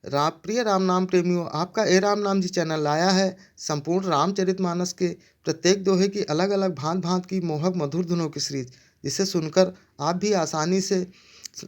प्रिय राम नाम प्रेमियों, आपका ए राम नाम जी चैनल लाया है संपूर्ण रामचरितमानस के प्रत्येक दोहे की अलग अलग भांत भांत की मोहक मधुर धुनों की सीरीज, जिसे सुनकर आप भी आसानी से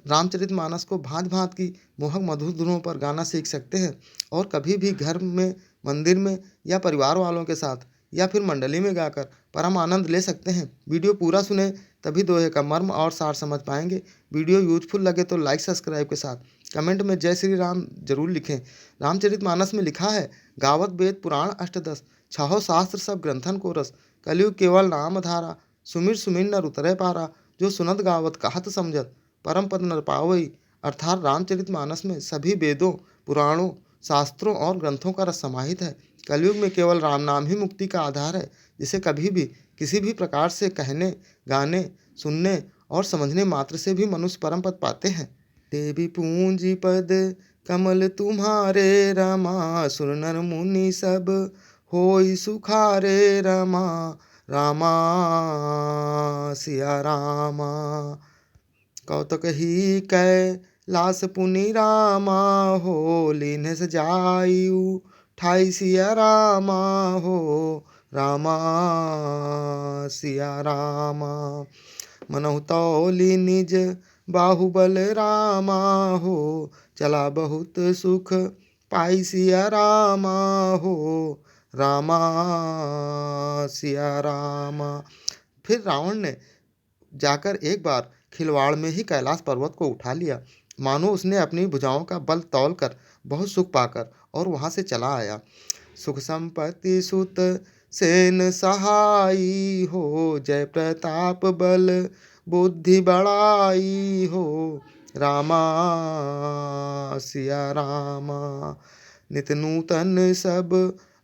रामचरितमानस को भांत भांत की मोहक मधुर धुनों पर गाना सीख सकते हैं और कभी भी घर में, मंदिर में या परिवार वालों के साथ या फिर मंडली में गाकर परम आनंद ले सकते हैं। वीडियो पूरा सुने, तभी दोहे का मर्म और सार समझ पाएंगे। वीडियो यूजफुल लगे तो लाइक सब्सक्राइब के साथ कमेंट में जय श्री राम जरूर लिखें। रामचरितमानस में लिखा है, गावत वेद पुराण अष्टदश, छहो शास्त्र सब ग्रंथन को रस, कलयुग केवल नाम धारा, सुमिर सुमिर नर उतरे पारा, जो सुनत गावत कहत समझत, परम पद नर पावई। अर्थात रामचरितमानस में सभी वेदों, पुराणों, शास्त्रों और ग्रंथों का रस समाहित है। कलयुग में केवल राम नाम ही मुक्ति का आधार है, जिसे कभी भी किसी भी प्रकार से कहने, गाने, सुनने और समझने मात्र से भी मनुष्य परम पद पाते हैं। देवी पूंजी पद कमल तुम्हारे रमा, सुर नर मुनि सब होई सुखारे रमा। रामा सिया रामा, कौतक ही कै लास पुनि रामा हो, लीन्ह सजायु ठाई सिया रामा हो। रामा सिया रामा, मनहु तौली निज बाहुबल रामा हो, चला बहुत सुख पाई सिया रामा हो। रामा सिया रामा। फिर रावण ने जाकर एक बार खिलवाड़ में ही कैलाश पर्वत को उठा लिया, मानो उसने अपनी भुजाओं का बल तौल कर बहुत सुख पाकर और वहां से चला आया। सुख संपत्ति सुत सेन सहाई हो, जय प्रताप बल बुद्धि बड़ाई हो। रामा सिया रामा, नित नूतन सब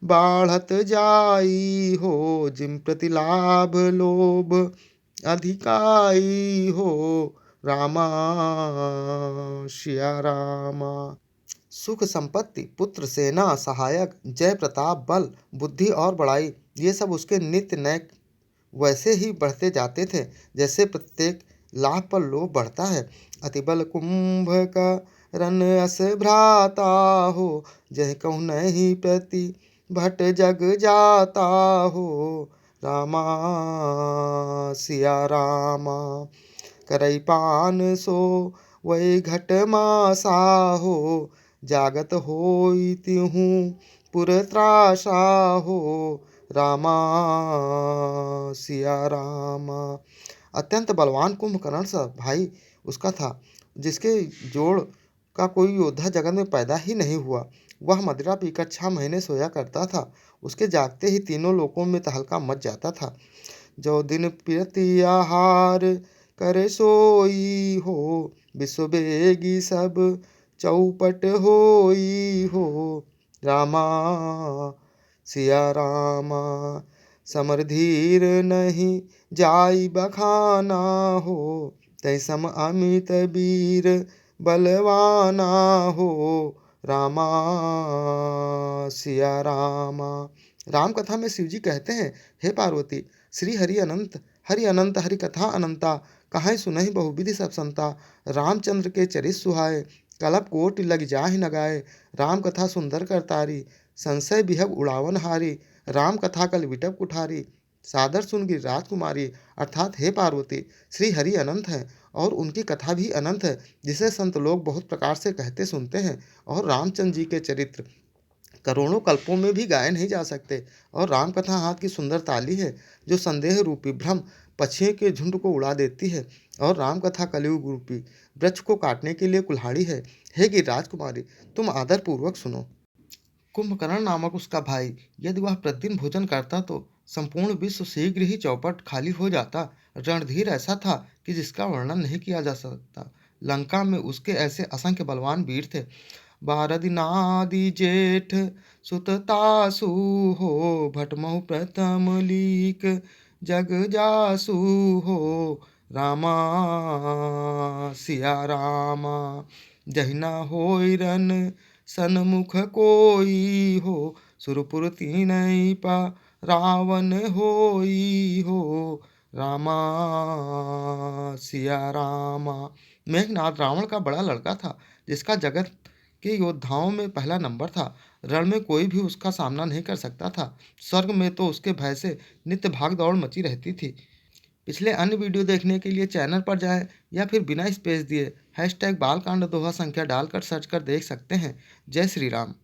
बाढ़त जाई हो, जिम प्रति लाभ लोभ अधिकाई हो। रामा सिया रामा। सुख संपत्ति, पुत्र, सेना, सहायक, जय प्रताप, बल, बुद्धि और बड़ाई, ये सब उसके नित्य नए वैसे ही बढ़ते जाते थे जैसे प्रत्येक लाभ पर लोभ बढ़ता है। अतिबल कुंभ का रन अस भ्राता हो, जय कहूँ नहीं प्रति भट जग जाता हो। रामा सिया रामा, करई पान सो वही घट मासा हो, जागत होई तिहूँ पुर त्रासा हो। रामा सिया रामा। अत्यंत बलवान कुंभकर्ण सा भाई उसका था, जिसके जोड़ का कोई योद्धा जगत में पैदा ही नहीं हुआ। वह मदिरा पीकर 6 महीने सोया करता था, उसके जागते ही तीनों लोकों में तहलका मच जाता था। जो दिन प्रति आहार करे सोई हो, विश्व बेगी सब चौपट होई हो। रामा सिया रामा, समर धीर नहीं जाई बखाना हो, तैसम अमित वीर बलवाना हो। रामा सिया रामा। राम कथा में शिव जी कहते हैं, हे पार्वती, श्री हरि अनंत हरि कथा अनंता, कहाँ सुनहि बहुविधि सब संता। रामचंद्र के चरित सुहाए, कलप कोटि लग जाहि नगाए। राम कथा सुंदर करतारी, संशय बिहग उड़ावन हारी। राम कथा कल विटप कुठारी, सादर सुन गिर राजकुमारी। अर्थात हे पार्वती, श्री हरि अनंत हैं और उनकी कथा भी अनंत है, जिसे संत लोग बहुत प्रकार से कहते सुनते हैं। और रामचंद्र जी के चरित्र करोड़ों कल्पों में भी गाए नहीं जा सकते। और राम कथा हाथ की सुंदर ताली है, जो संदेह रूपी भ्रम पक्षियों के झुंड को उड़ा देती है। और राम कथा कलयुग रूपी वृक्ष को काटने के लिए कुल्हाड़ी है। हे गिर राजकुमारी, तुम आदर पूर्वक सुनो। कुंभकर्ण नामक उसका भाई यदि वह प्रतिदिन भोजन करता तो संपूर्ण विश्व शीघ्र ही चौपट खाली हो जाता। रणधीर ऐसा था कि जिसका वर्णन नहीं किया जा सकता। लंका में उसके ऐसे असंख्य बलवान वीर थे। बारदिनादि जेठ सुततासु हो, भटमहु प्रथम लीक जग जासु हो। रामा सिया रामा, जहिना होई रन सन्मुख कोई हो, सुरपुर तीनई पा रावण होई हो। रामा सिया रामा। मेघनाद रावण का बड़ा लड़का था, जिसका जगत कि योद्धाओं में पहला नंबर था। रण में कोई भी उसका सामना नहीं कर सकता था। स्वर्ग में तो उसके भय से नित्य भाग दौड़ मची रहती थी। पिछले अन्य वीडियो देखने के लिए चैनल पर जाएं या फिर बिना स्पेस दिए #बालकांड दोहा संख्या डालकर सर्च कर देख सकते हैं। जय श्री राम।